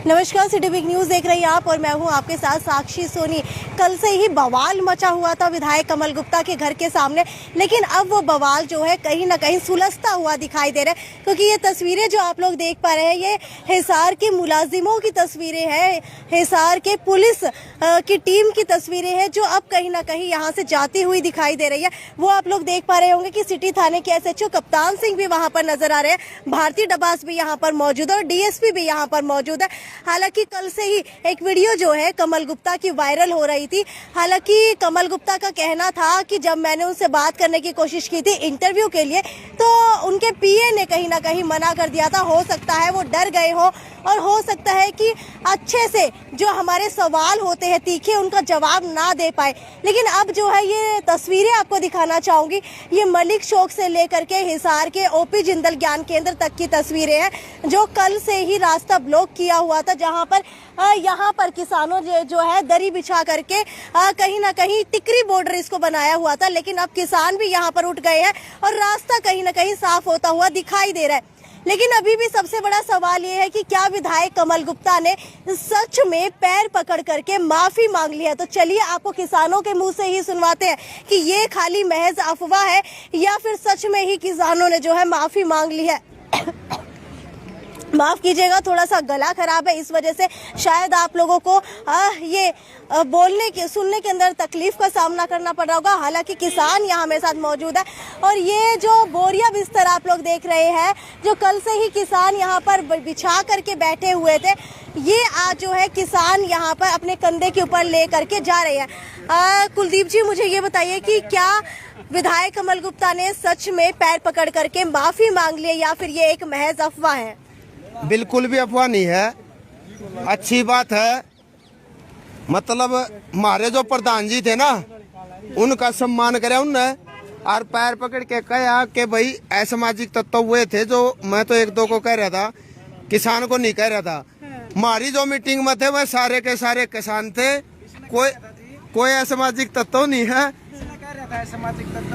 नमस्कार, city big news देख रही हैं आप और मैं हूं आपके साथ साक्षी सोनी। कल से ही बवाल मचा हुआ था विधायक कमल गुप्ता के घर के सामने, लेकिन अब वो बवाल जो है कहीं ना कहीं सुलझता हुआ दिखाई दे रहा है, क्योंकि ये तस्वीरें जो आप लोग देख पा रहे हैं ये हिसार के मुलाजिमों की तस्वीरें हैं, हिसार के पुलिस की टीम की तस्वीरें हैं जो अब कहीं ना कहीं यहाँ से जाती हुई दिखाई दे रही है। वो आप लोग देख पा रहे होंगे कि सिटी थाने के SHO कप्तान सिंह भी वहाँ पर नजर आ रहे हैं, भारतीय डबास भी यहाँ पर मौजूद है और DSP भी यहाँ पर मौजूद है। हालांकि कल से ही एक वीडियो जो है कमल गुप्ता की वायरल हो रही थी। हालांकि कमल गुप्ता का कहना था कि जब मैंने उनसे बात करने की कोशिश की थी इंटरव्यू के लिए, तो उनके PA ने कहीं ना कहीं मना कर दिया था। हो सकता है वो डर गए हो और हो सकता है कि अच्छे से जो हमारे सवाल होते हैं तीखे उनका जवाब ना दे पाए। लेकिन अब जो है ये तस्वीरें आपको दिखाना चाहूंगी, ये मलिक चौक से लेकर के हिसार के OP जिंदल ज्ञान केंद्र तक की तस्वीरें हैं जो कल से ही रास्ता ब्लॉक किया हुआ था, जहां पर यहाँ पर किसानों जो है दरी बिछा करके कहीं ना कहीं टिकरी बॉर्डर इसको बनाया हुआ था। लेकिन अब किसान भी यहाँ पर उठ गए हैं और रास्ता कहीं ना कहीं साफ होता हुआ दिखाई दे रहा है। लेकिन अभी भी सबसे बड़ा सवाल ये है कि क्या विधायक कमल गुप्ता ने सच में पैर पकड़ करके माफी मांग ली है? तो चलिए आपको किसानों के मुंह से ही सुनवाते हैं कि ये खाली महज अफवाह है या फिर सच में ही किसानों ने जो है माफी मांग ली है। माफ कीजिएगा, थोड़ा सा गला खराब है, इस वजह से शायद आप लोगों को ये बोलने के सुनने के अंदर तकलीफ का सामना करना पड़ रहा होगा। हालांकि किसान यहाँ मेरे साथ मौजूद है और ये जो बोरिया बिस्तर आप लोग देख रहे हैं जो कल से ही किसान यहाँ पर बिछा करके बैठे हुए थे, ये आज जो है किसान यहाँ पर अपने कंधे के ऊपर ले करके जा रहे हैं। कुलदीप जी, मुझे ये बताइए कि क्या विधायक कमल गुप्ता ने सच में पैर पकड़ करके माफी मांग ली या फिर ये एक महज अफवाह है? बिल्कुल भी अफवाह नहीं है, अच्छी बात है। मतलब हमारे जो प्रधान जी थे ना, उनका सम्मान करे उनने और पैर पकड़ के कहा कि भाई असामाजिक तत्व हुए थे, जो मैं तो एक दो को कह रहा था, किसान को नहीं कह रहा था। हमारी जो मीटिंग में थे वह सारे के सारे किसान थे, कोई असामाजिक तत्व नहीं है।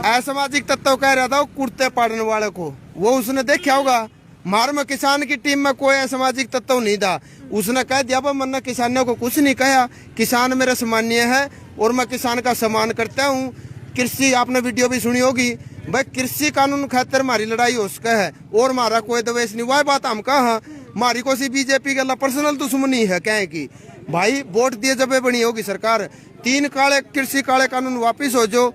असामाजिक तत्व कह रहा था वो कुर्ते पाड़ने वाले को, वो उसने देखा होगा। मार में किसान की टीम में कोई असामाजिक तत्व नहीं था, उसने कह दिया मैंने किसानों को कुछ नहीं कहा, किसान मेरा सम्मानीय है और मैं किसान का सम्मान करता हूँ। कृषि आपने वीडियो भी सुनी होगी, भाई कृषि कानून खातर हमारी लड़ाई हो सके है और हमारा कोई द्वेष नहीं। वह बात हम कहा हमारी को सी BJP के पर्सनल दुश्मनी है, कहें कि भाई वोट दिए जब बनी होगी सरकार, 3 काले कृषि काले कानून वापिस हो जो,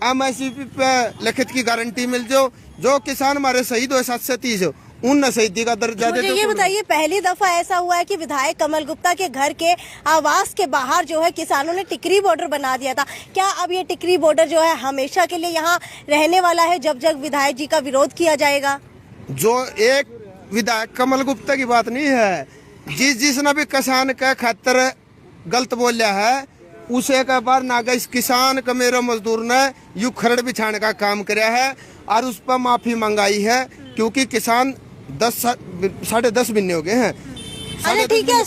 MSP पे लिखित की गारंटी मिल जो किसान हमारे शहीद हुए 730 उन शहीदी का दर्जा दे। ये बताइए, पहली दफा ऐसा हुआ है कि विधायक कमल गुप्ता के घर के आवास के बाहर जो है किसानों ने टिकरी बॉर्डर बना दिया था। क्या अब ये टिकरी बॉर्डर जो है हमेशा के लिए यहाँ रहने वाला है जब जब विधायक जी का विरोध किया जाएगा? जो एक विधायक कमल गुप्ता की बात नहीं है, जिसने भी किसान के खातिर गलत बोलिया है उसे एक बार नागज किसान का मेरे मजदूर ने यू खरड़ बिछाने का काम कराया है और उस पर माफी मंगाई है, क्योंकि किसान 10-10.5 महीने हो गए हैं। अरे ठीक है,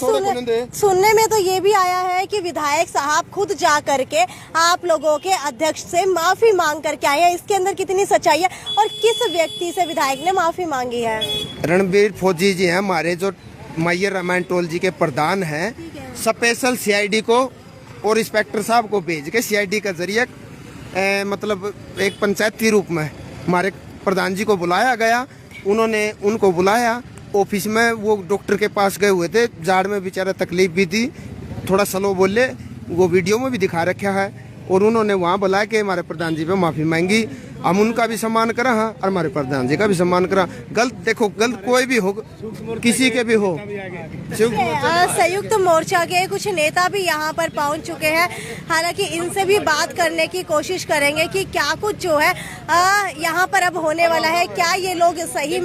सुनने में तो ये भी आया है कि विधायक साहब खुद जा करके आप लोगों के अध्यक्ष से माफी मांग करके आए हैं। इसके अंदर कितनी सच्चाई है और किस व्यक्ति से विधायक ने माफी मांगी है? रणबीर फौजी जी हैं हमारे, जो मैयर रामायण टोल जी के प्रधान हैं, स्पेशल CID को और इंस्पेक्टर साहब को भेज के CID का जरिए मतलब एक पंचायती रूप में हमारे प्रधान जी को बुलाया गया। उन्होंने उनको बुलाया ऑफिस में, वो डॉक्टर के पास गए हुए थे, जाड़ में बेचारा तकलीफ भी थी, थोड़ा स्लो बोले, वो वीडियो में भी दिखा रखा है। और उन्होंने वहाँ बुला के हमारे प्रधान जी पे माफ़ी मांगी। हम उनका भी सम्मान करा हाँ और हमारे प्रधान जी का भी सम्मान करा। गलत देखो, गलत कोई भी हो, किसी के भी हो। संयुक्त मोर्चा के कुछ नेता भी यहाँ पर पहुँच चुके हैं, हालांकि इनसे भी बात करने की कोशिश करेंगे कि क्या कुछ जो है यहाँ पर अब होने वाला है, क्या ये लोग सही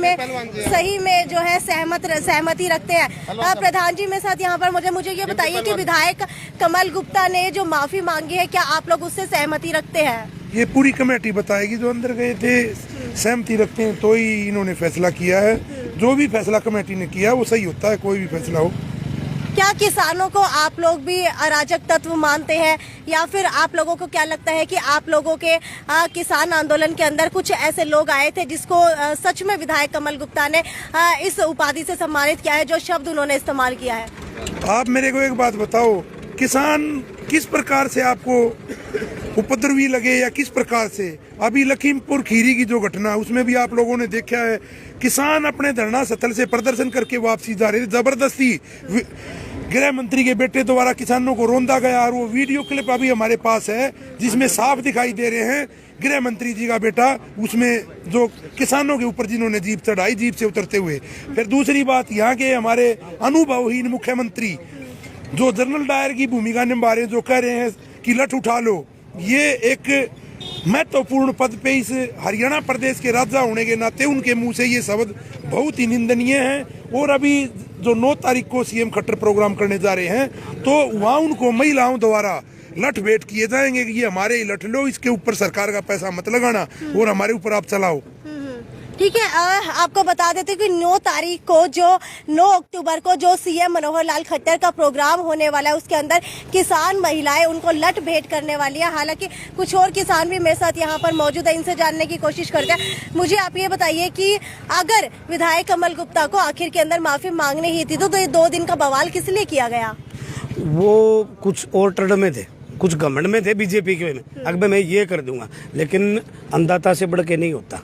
में जो है सहमति रखते हैं। प्रधान जी मेरे साथ यहाँ पर, मुझे ये बताइए कि विधायक कमल गुप्ता ने जो माफी मांगी है, क्या आप लोग उससे सहमति रखते हैं? ये पूरी कमेटी बताएगी, जो अंदर गए थे सहमति रखते हैं तो ही इन्होंने फैसला किया है। जो भी फैसला कमेटी ने किया वो सही होता है, कोई भी फैसला हो। क्या किसानों को आप लोग भी अराजक तत्व मानते हैं या फिर आप लोगों को क्या लगता है कि आप लोगों के किसान आंदोलन के अंदर कुछ ऐसे लोग आए थे जिसको सच में विधायक कमल गुप्ता ने इस उपाधि से सम्मानित किया है, जो शब्द उन्होंने इस्तेमाल किया है? आप मेरे को एक बात बताओ, किसान किस प्रकार से आपको उपद्रवी लगे या किस प्रकार से? अभी लखीमपुर खीरी की जो घटना, उसमें भी आप लोगों ने देखा है, किसान अपने धरना स्थल से प्रदर्शन करके वापसी जा रहे थे। जबरदस्ती गृह मंत्री के बेटे द्वारा किसानों को रोंदा गया, और वो वीडियो क्लिप अभी हमारे पास है जिसमें साफ दिखाई दे रहे हैं गृह मंत्री जी का बेटा उसमें जो किसानों के ऊपर जिन्होंने जीप चढ़ाई, जीप से उतरते हुए। फिर दूसरी बात, यहाँ के हमारे अनुभवहीन मुख्यमंत्री जो जनरल डायर की भूमिका निभा रहे हैं, जो कह रहे हैं कि लठ उठा लो, ये एक महत्वपूर्ण पद पे इस हरियाणा प्रदेश के राजा होने के नाते उनके मुंह से ये शब्द बहुत ही निंदनीय हैं। और अभी जो 9 तारीख को सीएम खट्टर प्रोग्राम करने जा रहे हैं, तो वहाँ उनको महिलाओं द्वारा लठ भेंट किए जाएंगे कि ये हमारे ही लठ लो, इसके ऊपर सरकार का पैसा मत लगाना और हमारे ऊपर आप चलाओ। ठीक है, आपको बता देते कि 9 तारीख को जो 9 अक्टूबर को जो सीएम मनोहर लाल खट्टर का प्रोग्राम होने वाला है, उसके अंदर किसान महिलाएं उनको लठ भेंट करने वाली है। हालांकि कुछ और किसान भी मेरे साथ यहाँ पर मौजूद है, इनसे जानने की कोशिश करते हैं। मुझे आप ये बताइए कि अगर विधायक कमल गुप्ता को आखिर के अंदर माफी मांगनी ही थी, तो ये 2 दिन का बवाल किस लिए किया गया? वो कुछ और ट्रेड में थे, कुछ घमंड में थे बीजेपी के में, अगर मैं ये कर दूंगा, लेकिन अंधाता से बढ़ के नहीं होता।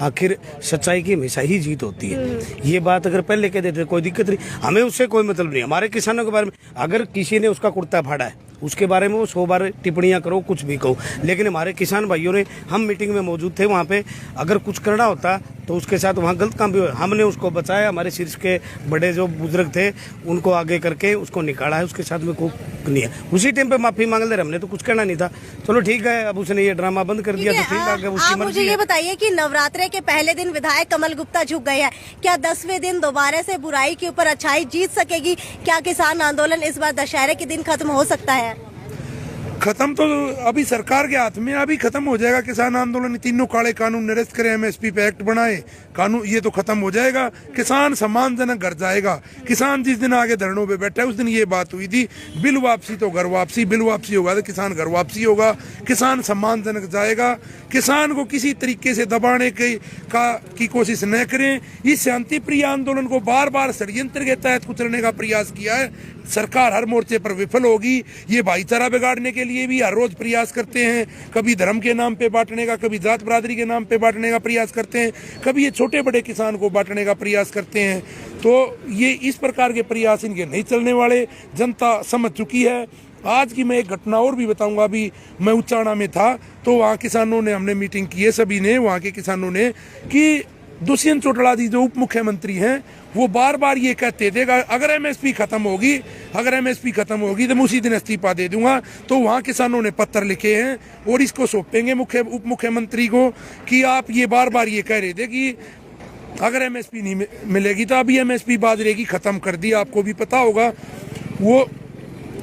आखिर सच्चाई की हमेशा ही जीत होती है। ये बात अगर पहले कह देते कोई दिक्कत नहीं, हमें उससे कोई मतलब नहीं। हमारे किसानों के बारे में अगर किसी ने उसका कुर्ता फाड़ा है, उसके बारे में वो 100 बार टिप्पणियां करो, कुछ भी कहो, लेकिन हमारे किसान भाइयों ने, हम मीटिंग में मौजूद थे वहाँ पे, अगर कुछ करना होता तो उसके साथ वहाँ गलत काम भी हुआ, हमने उसको बचाया। हमारे शीर्ष के बड़े जो बुजुर्ग थे उनको आगे करके उसको निकाला है, उसके साथ में कोई नहीं है। उसी टाइम पे माफी मांग ले, हमने तो कुछ करना नहीं था। चलो ठीक है, अब उसने ये ड्रामा बंद कर दिया तो ठीक है, उसकी मर्जी। मुझे ये बताइए कि नवरात्रे के पहले दिन विधायक कमल गुप्ता झुक गए हैं, क्या 10वें दिन दोबारा से बुराई के ऊपर अच्छाई जीत सकेगी? क्या किसान आंदोलन इस बार दशहरे के दिन खत्म हो सकता है? खत्म तो अभी सरकार के हाथ में, अभी खत्म हो जाएगा किसान आंदोलन। तीनों काले कानून निरस्त करें, एमएसपी पे एक्ट बनाए, कानून ये तो खत्म हो जाएगा। किसान सम्मानजनक घर जाएगा। किसान जिस दिन आगे धरनों पे बैठा है, उस दिन ये बात हुई थी, बिल वापसी तो घर वापसी, बिल वापसी होगा तो किसान घर वापसी होगा। किसान सम्मानजनक जाएगा। किसान को किसी तरीके से दबाने की कोशिश न करें। इस शांति प्रिय आंदोलन को बार बार षड्यंत्र के तहत कुचलने का प्रयास किया है। सरकार हर मोर्चे पर विफल होगी। ये भाईचारा बिगाड़ने के लिए भी हर रोज प्रयास करते हैं, कभी धर्म के नाम पे बांटने का, कभी जात बरादरी के नाम पे बांटने का प्रयास करते हैं, कभी ये छोटे बड़े किसान को बांटने का प्रयास करते हैं। तो ये इस प्रकार के प्रयास इनके नहीं चलने वाले, जनता समझ चुकी है। आज की मैं एक घटना और भी बताऊंगा। अभी मैं उच्चाणा में था, तो वहाँ किसानों ने, हमने मीटिंग की है सभी ने, वहाँ के किसानों ने, कि दुष्यंत चौटाला जी जो उप मुख्यमंत्री हैं, वो बार बार ये कहते थे कि अगर एमएसपी खत्म होगी, तो मैं उसी दिन इस्तीफा दे दूंगा। तो वहाँ किसानों ने पत्र लिखे हैं और इसको सौंपेंगे उप मुख्यमंत्री को कि आप ये बार बार ये कह रहे थे कि अगर एमएसपी नहीं मिलेगी, तो अभी एमएसपी बाजरे की खत्म कर दी। आपको भी पता होगा वो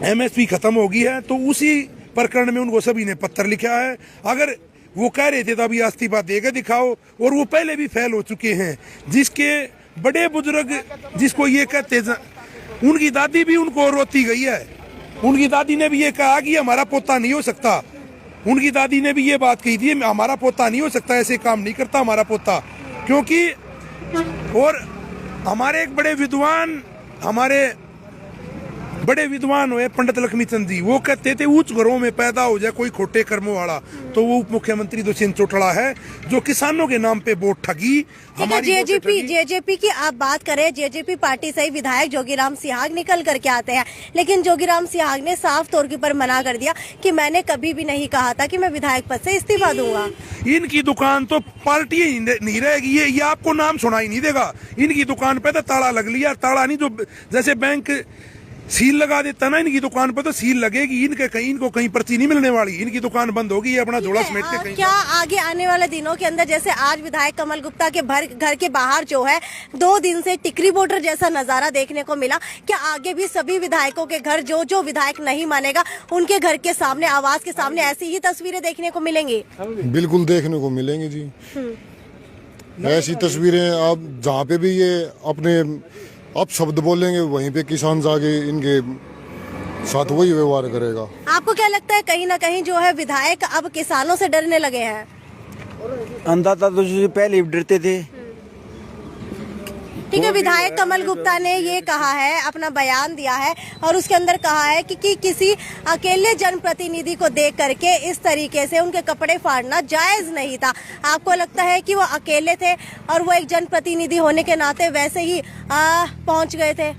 एमएसपी खत्म हो गई है। तो उसी प्रकरण में उनको सभी ने पत्र लिखा है। अगर वो कह रहे थे तो अभी इस्तीफा देकर दिखाओ। और वो पहले भी फेल हो चुके हैं। जिसके बड़े बुजुर्ग जिसको ये कहते, उनकी दादी भी उनको रोती गई है। उनकी दादी ने भी ये कहा कि हमारा पोता नहीं हो सकता। उनकी दादी ने भी ये बात कही थी, हमारा पोता नहीं हो सकता, ऐसे काम नहीं करता हमारा पोता। क्योंकि और हमारे एक बड़े विद्वान हुए पंडित लक्ष्मीचंद जी, वो कहते थे उच्च घरों में पैदा हो जाए कोई खोटे कर्मों वाला, तो वो उप मुख्यमंत्री दुष्यंत चौटाला है, जो किसानों के नाम पे वोट ठगी। जेजेपी की आप बात करें, जेजेपी पार्टी से ही विधायक जोगीराम सिहाग निकल करके आते हैं, लेकिन जोगीराम सिहाग ने साफ तौर पर मना कर दिया कि मैंने कभी भी नहीं कहा था कि मैं विधायक पद से इस्तीफा दूंगा। इनकी दुकान तो पार्टी ही नहीं रहेगी। ये आपको नाम सुनाई नहीं देगा। इनकी दुकान पे तो ताला लग लिया। ताला नहीं, जो जैसे बैंक सील लगा देता ना, इनकी दुकान पर तो सील लगेगी। इनको कहीं पर्ची नहीं मिलने वाली। इनकी दुकान बंद होगी, ये अपना झोला समेट के कहीं। क्या आगे आने वाले दिनों के अंदर, जैसे आज विधायक कमल गुप्ता के घर के बाहर जो है 2 दिन से टिकरी बोटर जैसा नजारा देखने को मिला, क्या आगे भी सभी विधायकों के घर, जो विधायक नहीं मानेगा उनके घर के सामने, आवास के सामने ऐसी ही तस्वीरें देखने को मिलेंगी? बिल्कुल देखने को मिलेंगी जी। ऐसी तस्वीरें आप जहाँ पे भी ये अपने आप शब्द बोलेंगे, वहीं पे किसान जाके इनके साथ वही व्यवहार करेगा। आपको क्या लगता है, कहीं ना कहीं जो है विधायक अब किसानों से डरने लगे हैं? अंदाजा तो पहले डरते थे, ठीक है, विधायक कमल गुप्ता ने ये कहा है, अपना बयान दिया है और उसके अंदर कहा है कि किसी अकेले जनप्रतिनिधि को देख करके इस तरीके से उनके कपड़े फाड़ना जायज नहीं था। आपको लगता है कि वो अकेले थे और वो एक जनप्रतिनिधि होने के नाते वैसे ही पहुंच गए थे?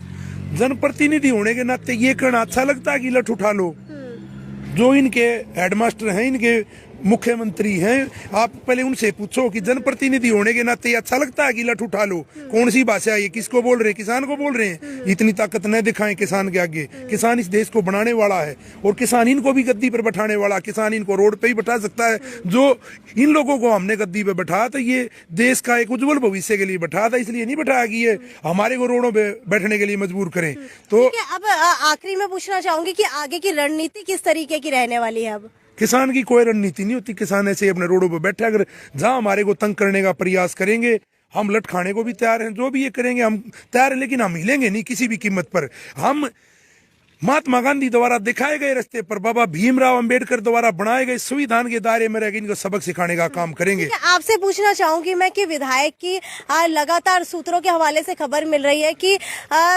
जनप्रतिनिधि होने के नाते ये कहना अच्छा लगता है कि लठ उठा लो। जो इनके हेडमास्टर हैं, इनके मुख्यमंत्री हैं, आप पहले उनसे पूछो कि जनप्रतिनिधि होने के नाते अच्छा लगता है कि लठ उठा लो। कौन सी भाषा है ये? किसको बोल रहे हैं? किसान को बोल रहे हैं। इतनी ताकत न दिखाएं किसान के आगे। किसान इस देश को बनाने वाला है और किसान इनको भी गद्दी पर बैठाने वाला। किसान इनको रोड पे ही बैठा सकता है। जो इन लोगों को हमने गद्दी पे बैठाया तो ये देश का एक उज्जवल भविष्य के लिए बैठाया था, इसलिए नहीं बैठाया कि ये हमारे को रोडों पे बैठने के लिए मजबूर करें। तो अब आखिरी में पूछना चाहूंगी कि आगे की रणनीति किस तरीके की रहने वाली है? अब किसान की कोई रणनीति नहीं होती। किसान ऐसे अपने रोडों पर बैठे, अगर जहां हमारे को तंग करने का प्रयास करेंगे हम लठ खाने को भी तैयार हैं। जो भी ये करेंगे हम तैयार हैं, लेकिन हम हिलेंगे नहीं किसी भी कीमत पर। हम महात्मा गांधी द्वारा दिखाए गए रास्ते पर, बाबा भीमराव अंबेडकर द्वारा बनाए गए संविधान के दायरे में रहकर इनको सबक सिखाने का काम करेंगे। आपसे पूछना चाहूंगी मैं कि विधायक की लगातार सूत्रों के हवाले से खबर मिल रही है कि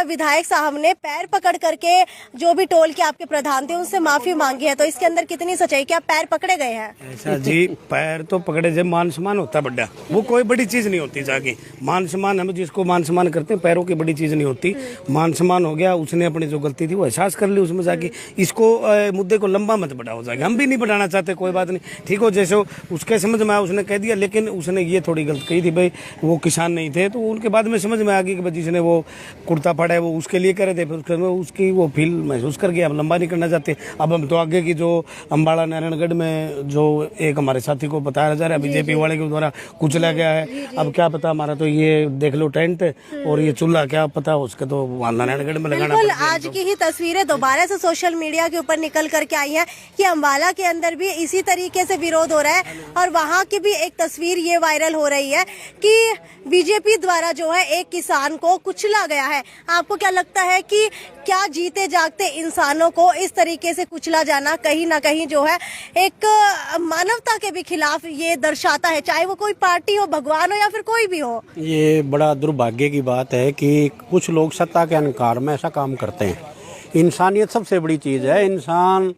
विधायक साहब ने पैर पकड़ करके जो भी टोल के आपके प्रधान थे उनसे माफी मांगी है, तो इसके अंदर कितनी सच्चाई? क्या पैर पकड़े गए हैं? ऐसा जी, पैर तो पकड़े जब मान सम्मान होता है बड़ा, वो कोई बड़ी चीज नहीं होती। जाके मान सम्मान, हम जिसको मान सम्मान करते हैं, पैरों की बड़ी चीज नहीं होती। मान सम्मान हो गया, उसने अपनी जो गलती थी वो एहसास कर ली उसमें जाके। इसको मुद्दे को लंबा मत बढ़ाओ जाके, हम भी नहीं बढ़ाना चाहते, कोई बात नहीं, ठीक हो। जैसे उसके समझ में आया उसने कह दिया, लेकिन उसने ये थोड़ी गलत कही थी भाई वो किसान नहीं थे, तो उनके बाद में समझ में आ गई कि जिसने वो कुर्ता फाड़ा है वो उसके लिए करे थे, फिर उसकी वो फील महसूस कर गया। हम लंबा नहीं करना चाहते। अब हम तो आगे की जो अम्बाड़ा नारायणगढ़ में जो एक हमारे साथी को बताया जा रहा है बीजेपी वाले के द्वारा कुचला गया है, अब क्या पता, हमारा तो ये देख लो टेंट और ये चूल्हा, क्या पता उसके तो नारायणगढ़ में लगाना। आज की ही तस्वीरें दोबारा से सोशल मीडिया के ऊपर निकल करके आई है कि अम्बाला के अंदर भी इसी तरीके से विरोध हो रहा है और वहां की भी एक तस्वीर ये वायरल हो रही है कि बीजेपी द्वारा जो है एक किसान को कुचला गया है। आपको क्या लगता है कि क्या जीते जागते इंसानों को इस तरीके से कुचला जाना कहीं ना कहीं जो है एक मानवता के भी खिलाफ ये दर्शाता है, चाहे वो कोई पार्टी हो, भगवान हो या फिर कोई भी हो? ये बड़ा दुर्भाग्य की बात है कि कुछ लोग सत्ता के अहंकार में ऐसा काम करते हैं। इंसानियत सबसे बड़ी चीज़ है, इंसान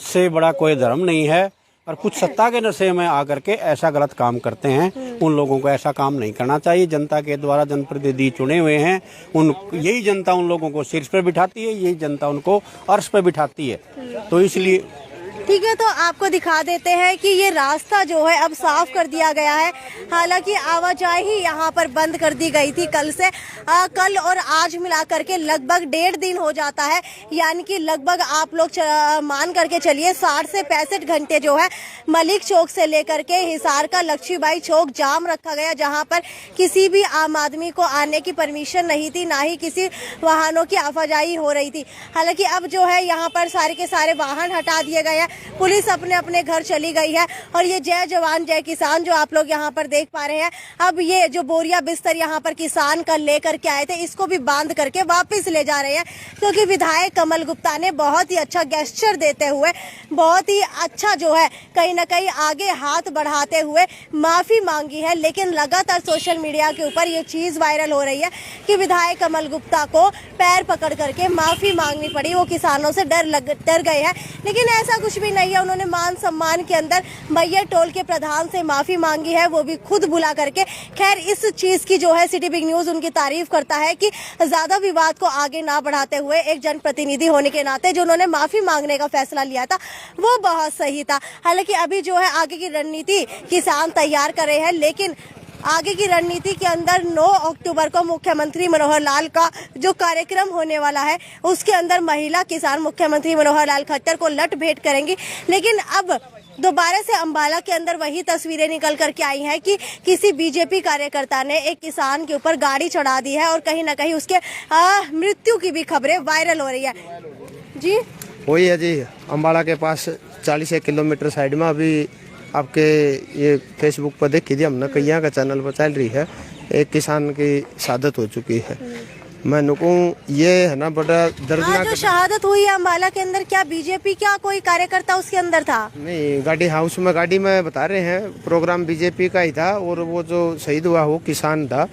से बड़ा कोई धर्म नहीं है, और कुछ सत्ता के नशे में आकर के ऐसा गलत काम करते हैं। उन लोगों को ऐसा काम नहीं करना चाहिए। जनता के द्वारा जनप्रतिनिधि चुने हुए हैं, यही जनता उन लोगों को शीर्ष पर बिठाती है, यही जनता उनको अर्श पर बिठाती है। तो इसलिए ठीक है, तो आपको दिखा देते हैं कि ये रास्ता जो है अब साफ कर दिया गया है। हालांकि आवाजाही यहाँ पर बंद कर दी गई थी कल से। कल और आज मिला करके लगभग 1.5 दिन हो जाता है, यानी कि लगभग आप लोग मान करके चलिए 60 से 65 घंटे जो है मलिक चौक से लेकर के हिसार का लक्ष्मीबाई चौक जाम रखा गया, जहाँ पर किसी भी आम आदमी को आने की परमिशन नहीं थी, ना ही किसी वाहनों की आवाजाही हो रही थी। हालांकि अब जो है यहाँ पर सारे के सारे वाहन हटा दिए गए हैं, पुलिस अपने अपने घर चली गई है और ये जय जवान जय किसान जो आप लोग यहाँ पर देख पा रहे हैं, अब ये जो बोरिया बिस्तर यहाँ पर किसान कल लेकर के आए थे इसको भी बांध करके वापस ले जा रहे हैं, क्योंकि विधायक कमल गुप्ता ने बहुत ही अच्छा गेस्चर देते हुए, बहुत ही अच्छा जो है कहीं ना कहीं आगे हाथ बढ़ाते हुए माफी मांगी है। लेकिन लगातार सोशल मीडिया के ऊपर ये चीज वायरल हो रही है कि विधायक कमल गुप्ता को पैर पकड़ करके माफी मांगनी पड़ी, वो किसानों से डर गए हैं। लेकिन ऐसा कुछ भी नहीं है, उन्होंने मान सम्मान के अंदर मैयर टोल के प्रधान से माफी मांगी है, वो भी खुद बुला करके। खैर इस चीज की जो है सिटी बिग न्यूज उनकी तारीफ करता है कि ज्यादा विवाद को आगे ना बढ़ाते हुए एक जनप्रतिनिधि होने के नाते जो उन्होंने माफी मांगने का फैसला लिया था वो बहुत सही था। हालांकि अभी जो है आगे की रणनीति किसान तैयार कर रहे हैं, लेकिन आगे की रणनीति के अंदर 9 अक्टूबर को मुख्यमंत्री मनोहर लाल का जो कार्यक्रम होने वाला है उसके अंदर महिला किसान मुख्यमंत्री मनोहर लाल खट्टर को लठ भेंट करेंगी। लेकिन अब दोबारा से अम्बाला के अंदर वही तस्वीरें निकल करके आई हैं कि किसी बीजेपी कार्यकर्ता ने एक किसान के ऊपर गाड़ी चढ़ा दी है और कहीं ना कहीं उसके मृत्यु की भी खबरें वायरल हो रही है। जी वही है जी, अम्बाला के पास 40 किलोमीटर साइड में अभी आपके ये फेसबुक पर देखी थी हमने, कई यहाँ का चैनल पर चल रही है, एक किसान की शहादत हो चुकी है। मैं कहूँ ये है ना बड़ा आज दर्दनाक। जो शहादत हुई है अम्बाला के अंदर, क्या बीजेपी का कोई कार्यकर्ता उसके अंदर था? नहीं, गाड़ी हाउस में गाड़ी में बता रहे हैं प्रोग्राम बीजेपी का ही था, और वो जो शहीद हुआ वो किसान था।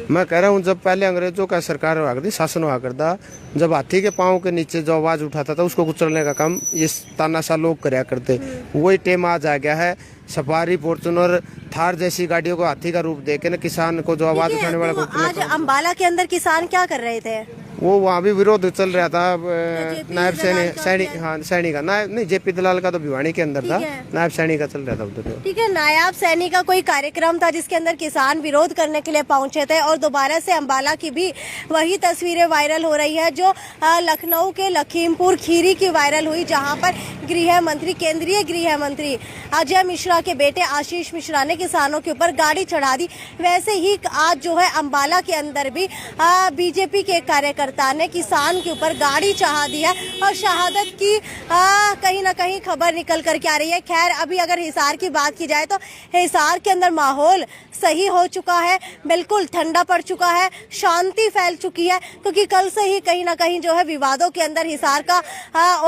मैं कह रहा हूँ जब पहले अंग्रेजों का सरकार हुआ करती, शासन हुआ करता, जब हाथी के पाँव के नीचे जो आवाज उठाता था उसको कुचलने का काम ये तानाशाह लोग करया करते, वही टेम आज आ गया है। सफारी, फॉर्चूनर, थार जैसी गाड़ियों को हाथी का रूप देके ना किसान को जो आवाज ठीक है, उठाने वाला तो आज अम्बाला के अंदर किसान क्या कर रहे थे? वो वहाँ भी विरोध चल रहा था। जेपी नायब दलाल का सैनी, क्या? हाँ सैनी का, नायब नहीं, जेपी दलाल का तो भिवानी के अंदर था, ठीक है। नायब सैनी का चल रहा था उधर। ठीक है, नायाब सैनी का कोई कार्यक्रम था जिसके अंदर किसान विरोध करने के लिए पहुंचे थे, और दोबारा से अम्बाला की भी वही तस्वीरें वायरल हो रही है जो लखनऊ के लखीमपुर खीरी की वायरल हुई, जहां पर गृह मंत्री, केंद्रीय गृह मंत्री अजय मिश्रा के बेटे आशीष मिश्रा ने किसानों के ऊपर गाड़ी चढ़ा दी। वैसे ही आज जो है अम्बाला के अंदर भी बीजेपी के कार्यकर्ता ने किसान के ऊपर गाड़ी चढ़ा दी है, और शहादत की कहीं ना कहीं खबर निकल करके आ रही है। खैर, अभी अगर हिसार की बात की जाए तो हिसार के अंदर माहौल सही हो चुका है, बिल्कुल ठंडा पड़ चुका है, शांति फैल चुकी है, क्योंकि कल से ही कहीं ना कहीं जो है विवादों के अंदर हिसार का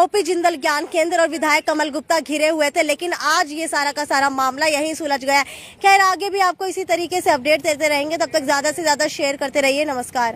ओपी जिंदल ज्ञान केंद्र और विधायक कमल गुप्ता घिरे हुए थे, लेकिन आज ये सारा का सारा मामला यहीं सुलझ गया है। खैर, आगे भी आपको इसी तरीके से अपडेट देते रहेंगे, तब तक ज्यादा से ज्यादा शेयर करते रहिए। नमस्कार।